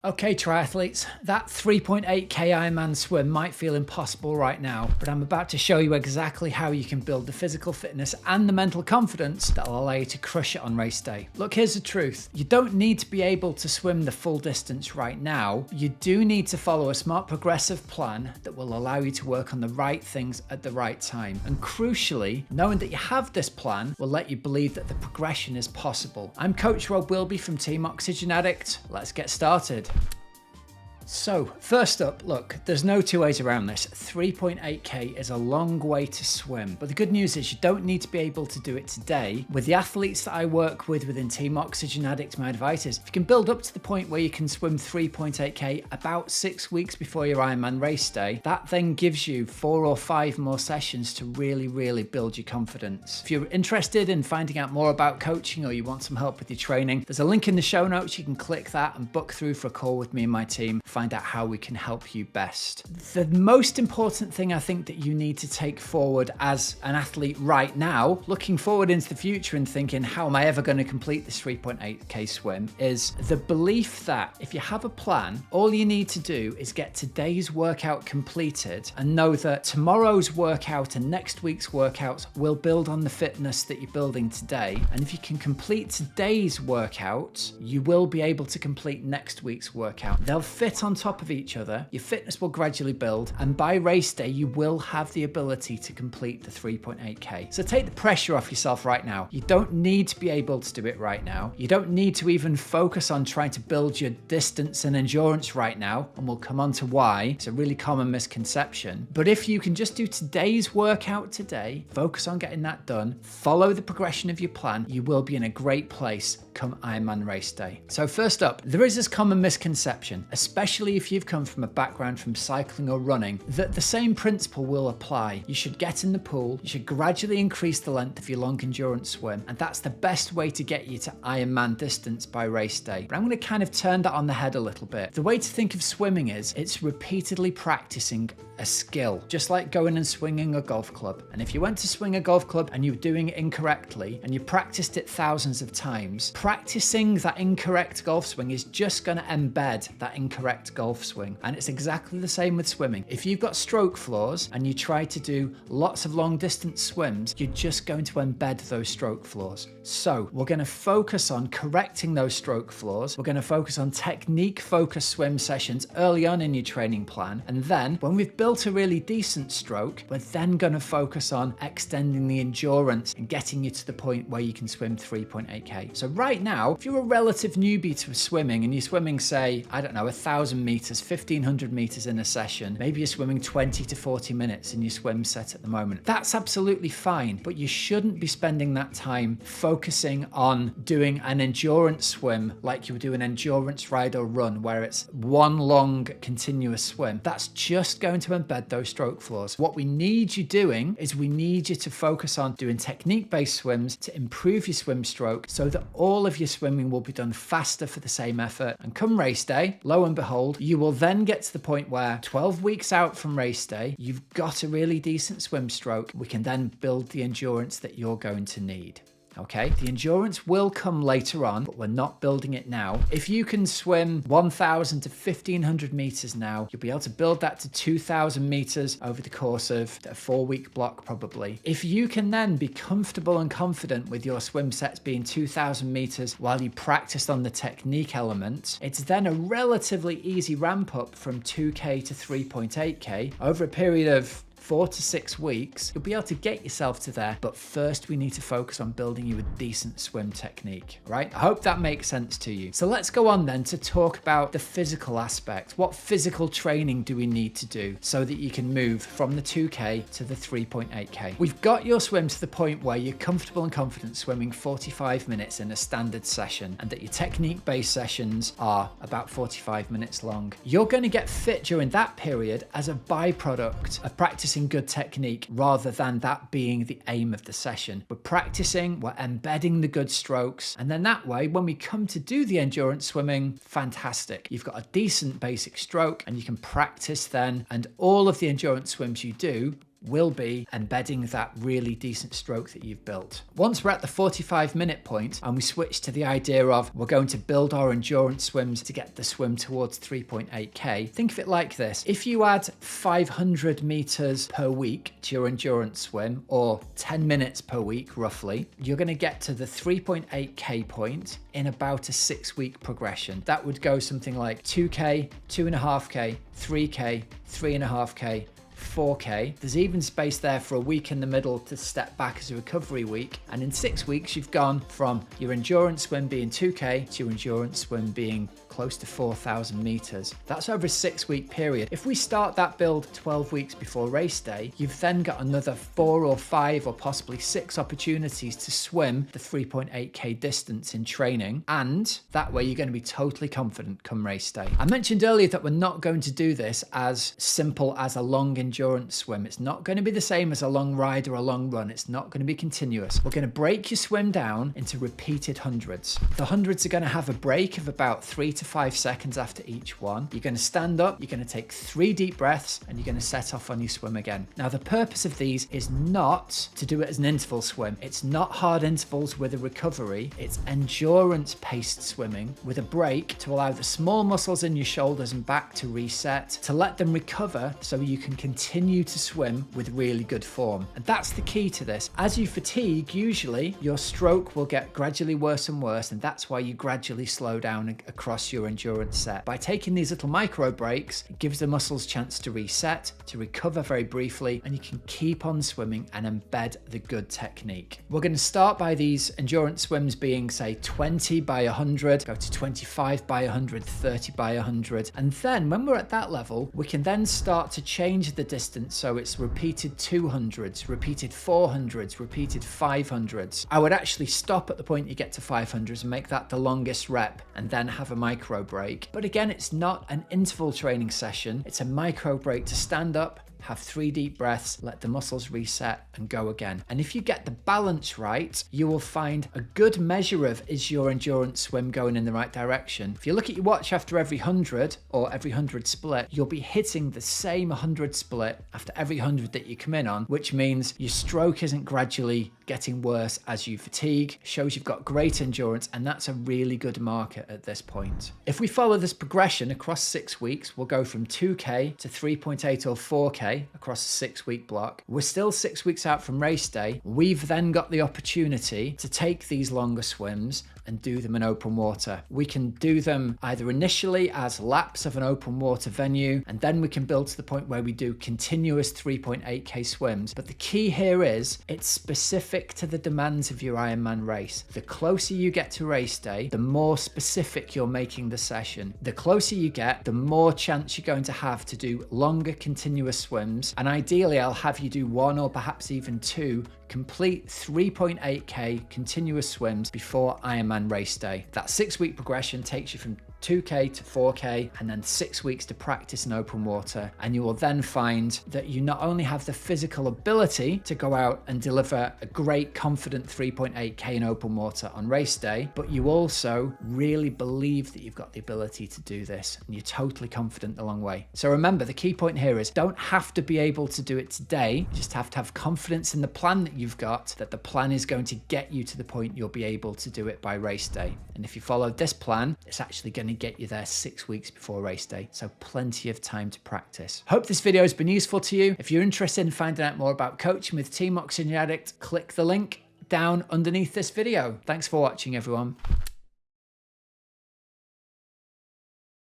Okay, triathletes, that 3.8k Ironman swim might feel impossible right now, but I'm about to show you exactly how you can build the physical fitness and the mental confidence that'll allow you to crush it on race day. Look, here's the truth. You don't need to be able to swim the full distance right now. You do need to follow a smart progressive plan that will allow you to work on the right things at the right time. And crucially, knowing that you have this plan will let you believe that the progression is possible. I'm Coach Rob Wilby from Team Oxygenaddict. Let's get started. So first up, look, there's no two ways around this. 3.8k is a long way to swim, but the good news is you don't need to be able to do it today. With the athletes that I work with within Team Oxygenaddict, my advice is if you can build up to the point where you can swim 3.8k about 6 weeks before your Ironman race day, that then gives you 4 or 5 more sessions to really build your confidence. If you're interested in finding out more about coaching or you want some help with your training, there's a link in the show notes. You can click that and book through for a call with me and my team. Find out how we can help you best. The most important thing I think that you need to take forward as an athlete right now, looking forward into the future and thinking, how am I ever going to complete this 3.8k swim, is the belief that if you have a plan, all you need to do is get today's workout completed and know that tomorrow's workout and next week's workouts will build on the fitness that you're building today. And if you can complete today's workout, you will be able to complete next week's workout. They'll fit on top of each other, your fitness will gradually build, and by race day you will have the ability to complete the 3.8k. So take the pressure off yourself right now. You don't need to be able to do it right now. You don't need to even focus on trying to build your distance and endurance right now, and we'll come on to why. It's a really common misconception. But if you can just do today's workout today, focus on getting that done, follow the progression of your plan, you will be in a great place come Ironman race day. So first up, there is this common misconception, especially if you've come from a background from cycling or running, that the same principle will apply. You should get in the pool, you should gradually increase the length of your long endurance swim, and that's the best way to get you to Ironman distance by race day. But I'm going to kind of turn that on the head a little bit. The way to think of swimming is it's repeatedly practicing a skill, just like going and swinging a golf club. And if you went to swing a golf club and you were doing it incorrectly and you practiced it thousands of times, practicing that incorrect golf swing is just going to embed that incorrect golf swing. And it's exactly the same with swimming. If you've got stroke flaws and you try to do lots of long distance swims, you're just going to embed those stroke flaws. So we're going to focus on correcting those stroke flaws. We're going to focus on technique focused swim sessions early on in your training plan. And then when we've built a really decent stroke, we're then going to focus on extending the endurance and getting you to the point where you can swim 3.8k. So right now, if you're a relative newbie to swimming and you're swimming, say, I don't know, 1,000 meters, 1,500 meters in a session, maybe you're swimming 20 to 40 minutes in your swim set at the moment. That's absolutely fine, but you shouldn't be spending that time focusing on doing an endurance swim like you would do an endurance ride or run where it's one long continuous swim. That's just going to embed those stroke flaws. What we need you doing is we need you to focus on doing technique-based swims to improve your swim stroke so that all of your swimming will be done faster for the same effort. And come race day, lo and behold, you will then get to the point where 12 weeks out from race day, you've got a really decent swim stroke. We can then build the endurance that you're going to need. Okay, the endurance will come later on, but we're not building it now. If you can swim 1,000 to 1,500 meters now, you'll be able to build that to 2,000 meters over the course of a 4-week block probably. If you can then be comfortable and confident with your swim sets being 2,000 meters while you practiced on the technique element, it's then a relatively easy ramp up from 2k to 3.8k over a period of 4 to 6 weeks. You'll be able to get yourself to there, but first we need to focus on building you a decent swim technique, right? I hope that makes sense to you. So let's go on then to talk about the physical aspect. What physical training do we need to do so that you can move from the 2k to the 3.8k? We've got your swim to the point where you're comfortable and confident swimming 45 minutes in a standard session and that your technique-based sessions are about 45 minutes long. You're going to get fit during that period as a byproduct of practicing practicing good technique rather than that being the aim of the session. We're practicing, we're embedding the good strokes, and then that way, when we come to do the endurance swimming, fantastic. You've got a decent basic stroke and you can practice then, and all of the endurance swims you do will be embedding that really decent stroke that you've built. Once we're at the 45-minute point and we switch to the idea of we're going to build our endurance swims to get the swim towards 3.8K, think of it like this. If you add 500 meters per week to your endurance swim, or 10 minutes per week roughly, you're going to get to the 3.8K point in about a 6-week progression. That would go something like 2K, 2.5K, 3K, 3.5K, 4K. There's even space there for a week in the middle to step back as a recovery week. And in 6 weeks, you've gone from your endurance swim being 2K to your endurance swim being close to 4,000 meters. That's over a 6-week period. If we start that build 12 weeks before race day, you've then got another 4 or 5 or possibly 6 opportunities to swim the 3.8K distance in training. And that way you're going to be totally confident come race day. I mentioned earlier that we're not going to do this as simple as a long endurance swim. It's not going to be the same as a long ride or a long run. It's not going to be continuous. We're going to break your swim down into repeated hundreds. The hundreds are going to have a break of about 3 to 5 seconds after each one. You're going to stand up, you're going to take 3 deep breaths, and you're going to set off on your swim again. Now, the purpose of these is not to do it as an interval swim. It's not hard intervals with a recovery. It's endurance paced swimming with a break to allow the small muscles in your shoulders and back to reset, to let them recover so you can continue to swim with really good form. And that's the key to this. As you fatigue, usually your stroke will get gradually worse and worse, and that's why you gradually slow down across your endurance set. By taking these little micro breaks, it gives the muscles a chance to reset, to recover very briefly, and you can keep on swimming and embed the good technique. We're going to start by these endurance swims being, say, 20 by 100, go to 25 by 100, 30 by 100, and then when we're at that level, we can then start to change the distance so it's repeated 200s, repeated 400s, repeated 500s. I would actually stop at the point you get to 500s and make that the longest rep and then have a micro break. But again, it's not an interval training session. It's a micro break to stand up, have 3 deep breaths, let the muscles reset and go again. And if you get the balance right, you will find a good measure of, is your endurance swim going in the right direction? If you look at your watch after every 100 or every 100 split, you'll be hitting the same 100 split after every 100 that you come in on, which means your stroke isn't gradually getting worse as you fatigue, shows you've got great endurance, and that's a really good marker at this point. If we follow this progression across 6 weeks, we'll go from 2K to 3.8 or 4K across a 6-week block. We're still 6 weeks out from race day. We've then got the opportunity to take these longer swims and do them in open water. We can do them either initially as laps of an open water venue, and then we can build to the point where we do continuous 3.8K swims. But the key here is it's specific to the demands of your Ironman race. The closer you get to race day, the more specific you're making the session. The closer you get, the more chance you're going to have to do longer continuous swims. And ideally, I'll have you do 1 or perhaps even 2 complete 3.8K continuous swims before Ironman race day. That 6-week progression takes you from 2K to 4K and then 6 weeks to practice in open water. And you will then find that you not only have the physical ability to go out and deliver a great confident 3.8K in open water on race day, but you also really believe that you've got the ability to do this and you're totally confident the long way. So remember, the key point here is don't have to be able to do it today, you just have to have confidence in the plan that you've got, that the plan is going to get you to the point you'll be able to do it by race day. And if you follow this plan, it's actually going to get you there 6 weeks before race day. So plenty of time to practice. Hope this video has been useful to you. If you're interested in finding out more about coaching with Team Oxygenaddict, click the link down underneath this video. Thanks for watching, everyone.